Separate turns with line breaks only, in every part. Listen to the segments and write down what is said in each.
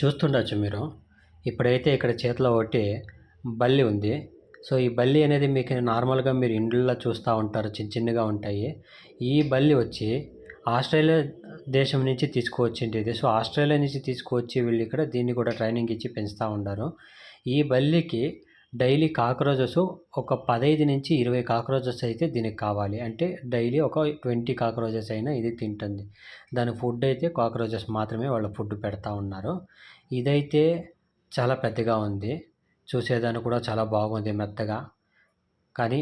చూస్తుండొచ్చు మీరు. ఇప్పుడైతే ఇక్కడ చేతిలో ఒకటి బల్లి ఉంది. సో, ఈ బల్లి అనేది మీకు నార్మల్‌గా మీరు ఇండ్లల్లో చూస్తా ఉంటారు. చిన్న చిన్నగా ఉంటాయి. ఈ బల్లి వచ్చి ఆస్ట్రేలియా దేశం నుంచి తీసుకువచ్చింటిది. సో, ఆస్ట్రేలియా నుంచి తీసుకువచ్చి వీళ్ళిక్కడ దీన్ని కూడా ట్రైనింగ్ ఇచ్చి పెంచుతా ఉండారు. ఈ బల్లికి డైలీ కాక్రోచెస్ ఒక 15-20 కాక్రోచెస్ అయితే దీనికి కావాలి. అంటే డైలీ ఒక 20 కాక్రోచెస్ అయినా ఇది తింటుంది. దాని ఫుడ్ అయితే కాక్రోచెస్ మాత్రమే వాళ్ళు ఫుడ్ పెడతా ఉన్నారు. ఇదైతే చాలా పెద్దగా ఉంది. చూసేదానికి కూడా చాలా బాగుంది మెత్తగా. కానీ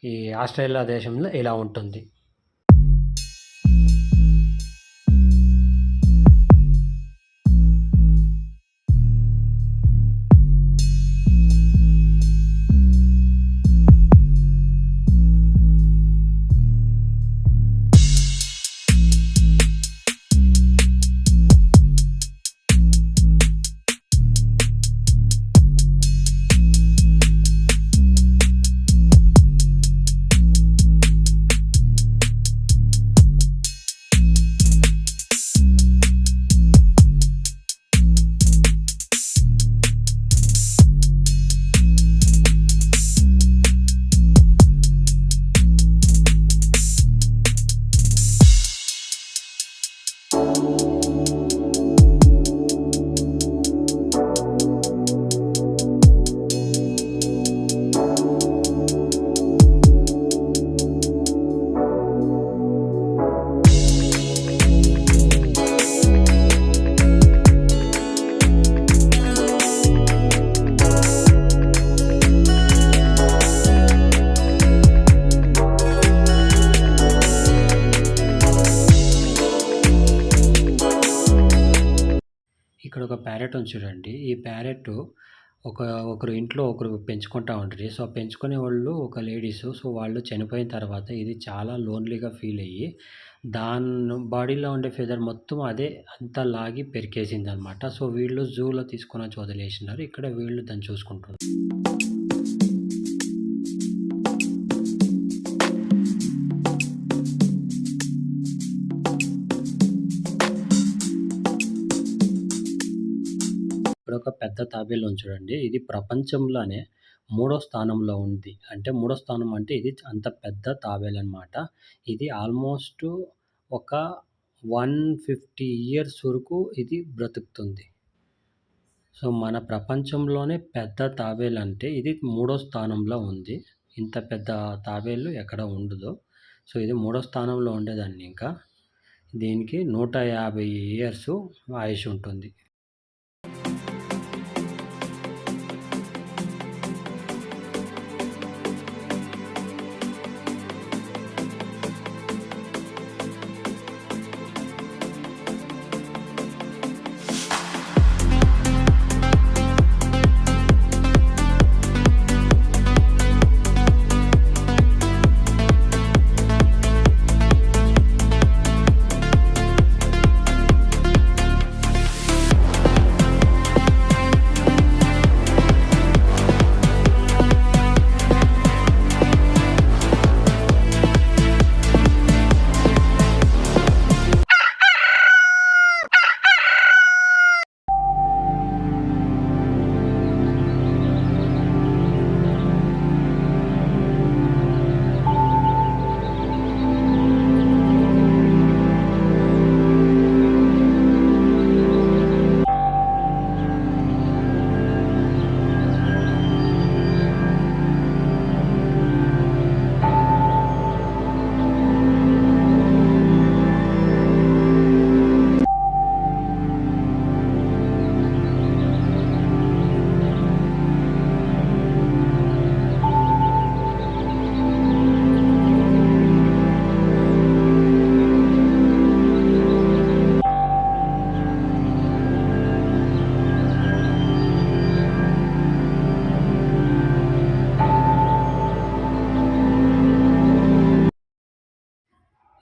ఈ ఆస్ట్రేలియా దేశంలో ఇలా ఉంటుంది. ఇక్కడ ఒక ప్యారెట్ ఉంది చూడండి. ఈ ప్యారెట్ ఒకరు ఇంట్లో ఒకరు పెంచుకుంటా ఉంటది. సో, పెంచుకునే వాళ్ళు ఒక లేడీసు. సో, వాళ్ళు చనిపోయిన తర్వాత ఇది చాలా లోన్‌లీగా ఫీల్ అయ్యి, దాని బాడీలో ఉండే ఫెదర్ మొత్తం అదే అంతా లాగి పెరికేసిందనమాట. సో, వీళ్ళు జూలో తీసుకొనొచ్చి వదిలేసినారు. ఇక్కడ వీళ్ళు దాన్ని చూసుకుంటున్నారు. ఇక్కడొక పెద్ద తాబేలు ఉంది చూడండి. ఇది ప్రపంచంలోనే మూడో స్థానంలో ఉంది. అంటే మూడో స్థానం అంటే ఇది అంత పెద్ద తాబేలనమాట. ఇది ఆల్మోస్ట్ ఒక 150 ఇయర్స్ వరకు ఇది బ్రతుకుతుంది. సో, మన ప్రపంచంలోనే పెద్ద తాబేలంటే ఇది మూడో స్థానంలో ఉంది. ఇంత పెద్ద తాబేలు ఎక్కడ ఉండదు. సో, ఇది మూడో స్థానంలో ఉండేదాన్ని ఇంకా. దీనికి 150 ఇయర్స్ ఆయుష్ ఉంటుంది.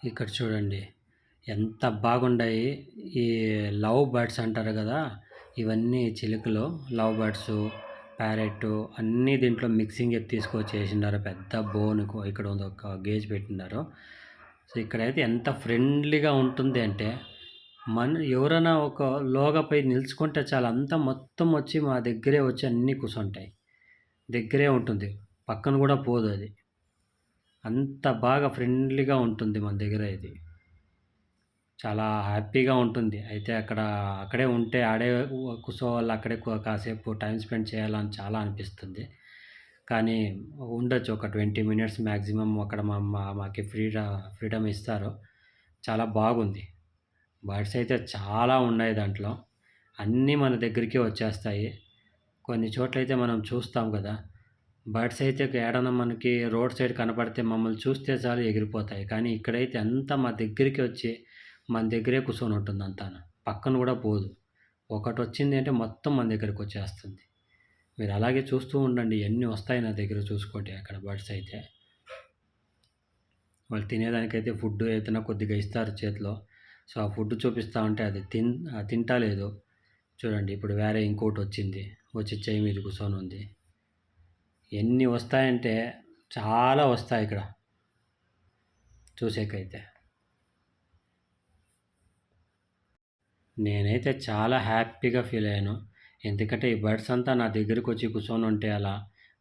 ఇక్కడ చూడండి ఎంత బాగుండాయి. ఈ లవ్ బర్డ్స్ అంటారు కదా, ఇవన్నీ చిలుకలు. లవ్ బర్డ్స్, ప్యారెట్ అన్నీ దీంట్లో మిక్సింగ్ తీసుకొచ్చి వేసినారు. పెద్ద బోన్కు ఇక్కడ ఒక గేజ్ పెట్టినారు. సో, ఇక్కడైతే ఎంత ఫ్రెండ్లీగా ఉంటుంది అంటే ఎవరైనా ఒక లోగా పోయి నిలుచుకుంటే చాలు అంతా మొత్తం వచ్చి మా దగ్గరే వచ్చి అన్నీ కూర్చుంటాయి. దగ్గరే ఉంటుంది. పక్కన గూడా పోదు అది. అంత బాగా ఫ్రెండ్లీగా ఉంటుంది మన దగ్గర ఇది. చాలా హ్యాపీగా ఉంటుంది. అయితే అక్కడే ఉంటే ఆడే కూర్చోవాలి, అక్కడే కాసేపు టైమ్ స్పెండ్ చేయాలని చాలా అనిపిస్తుంది. కానీ ఉండొచ్చు ఒక 20 మినిట్స్ మాక్సిమం అక్కడ మాకి ఫ్రీడమ్ ఇస్తారు. చాలా బాగుంది. బర్డ్స్ అయితే చాలా ఉన్నాయి దాంట్లో. అన్నీ మన దగ్గరికే వచ్చేస్తాయి. కొన్ని చోట్లయితే మనం చూస్తాం గదా! బర్డ్స్ అయితే ఏడన్నా మనకి రోడ్ సైడ్ కనపడితే మమ్మల్ని చూస్తే చాలు ఎగిరిపోతాయి. కానీ ఇక్కడైతే అంతా మా దగ్గరికి వచ్చి మన దగ్గరే కూర్చొని ఉంటుంది అంతాను. పక్కన గూడా పోదు. ఒకటొచ్చింది అంటే మొత్తం మన దగ్గరకొచ్చేస్తుంది. మీరు అలాగే చూస్తూ ఉండండి. ఎన్ని వస్తాయి నా దగ్గర చూసుకోండి అక్కడ బర్డ్స్ అయితే. వాళ్ళు తినేదానికైతే ఫుడ్ ఏదైనా కొద్దిగా ఇస్తారు చేతిలో. సో, ఆ ఫుడ్ చూపిస్తా ఉంటే అది తింటా లేదు. చూడండి ఇప్పుడు వేరే ఇంకోటొచ్చింది. వచ్చి చెయ్యి మీద కూర్చొనుంది. ఎన్ని వస్తాయంటే చాలా వస్తాయిక్కడ చూసేకైతే. నేనైతే చాలా హ్యాపీగా ఫీల్ అయ్యాను. ఎందుకంటే ఈ బర్డ్స్ అంతా నా దగ్గరకొచ్చి కూర్చొనుంటే అలా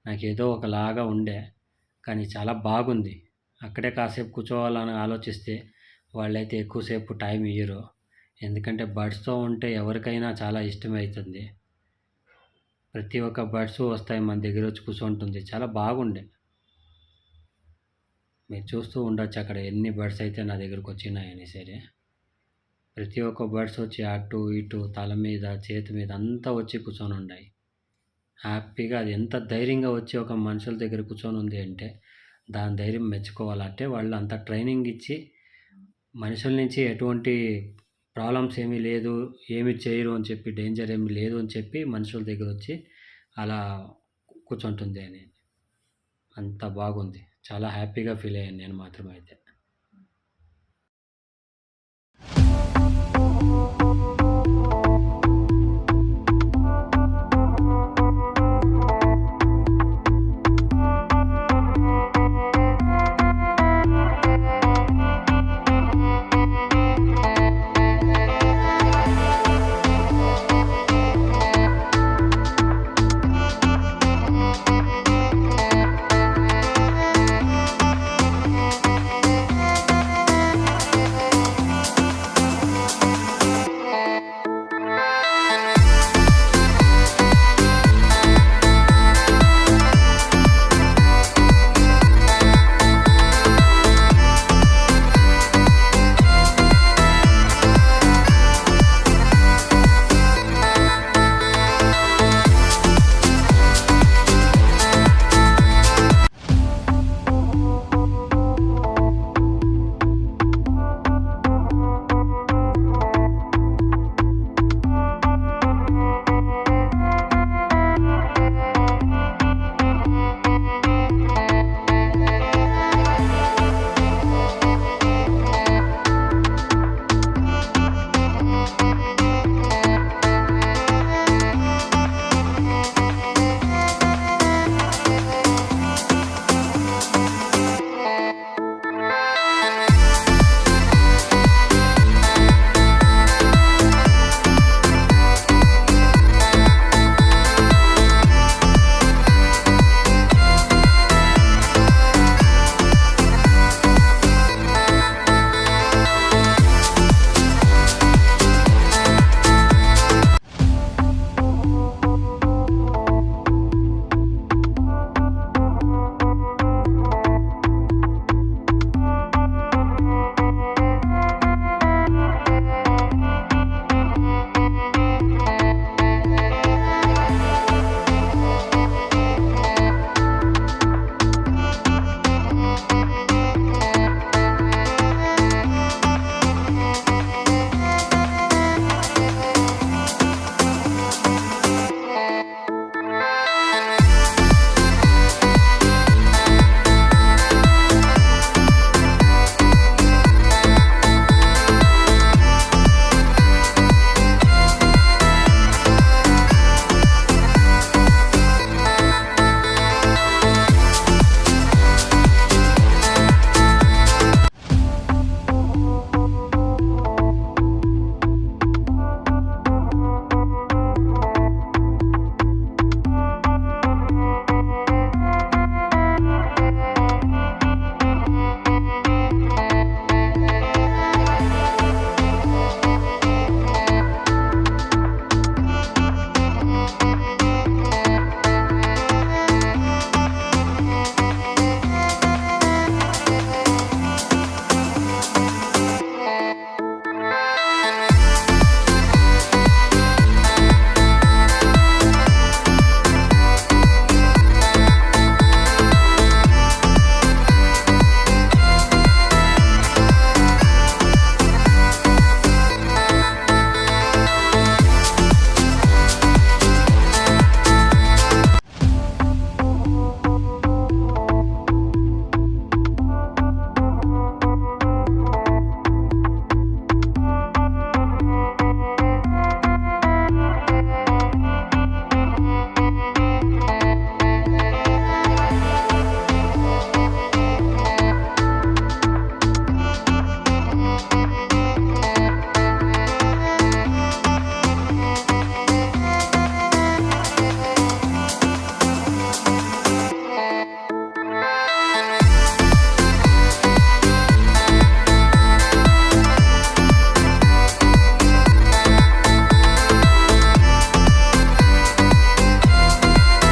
నాకేదో ఒకలాగా ఉండే. కానీ చాలా బాగుంది. అక్కడే కాసేపు కూర్చోవాలని ఆలోచిస్తే వాళ్ళైతే ఎక్కువ సేపు టైం ఇయ్యరు. ఎందుకంటే బర్డ్స్‌తో ఉంటే ఎవరికైనా చాలా ఇష్టమైతుంది. ప్రతి ఒక్క బర్డ్సు వస్తాయి మన దగ్గరొచ్చి కూర్చుంటుంది. చాలా బాగుండే. మీరు చూస్తూ ఉండొచ్చు అక్కడ ఎన్ని బర్డ్స్ అయితే నా దగ్గరకొచ్చినాయని సరే. ప్రతి ఒక్క బర్డ్స్ వచ్చి అటు, ఇటు తల మీద, చేతి మీద అంతా వచ్చి కూర్చొనుండాయి. హ్యాపీగా అది ఎంత ధైర్యంగా వచ్చి ఒక మనుషుల దగ్గర కూర్చొనుంది అంటే, దాని ధైర్యం మెచ్చుకోవాలి. అంటే వాళ్ళు అంత ట్రైనింగ్ ఇచ్చి, మనుషుల నుంచి ఎటువంటి ప్రాబ్లమ్స్ ఏమీ లేదు, ఏమి చేయరు అని చెప్పి, డేంజర్ ఏమి లేదు అని చెప్పి మనుషుల దగ్గరొచ్చి అలా కూర్చుంటుంది అని. అంత బాగుంది. చాలా హ్యాపీగా ఫీల్ అయ్యాను నేను మాత్రం అయితే.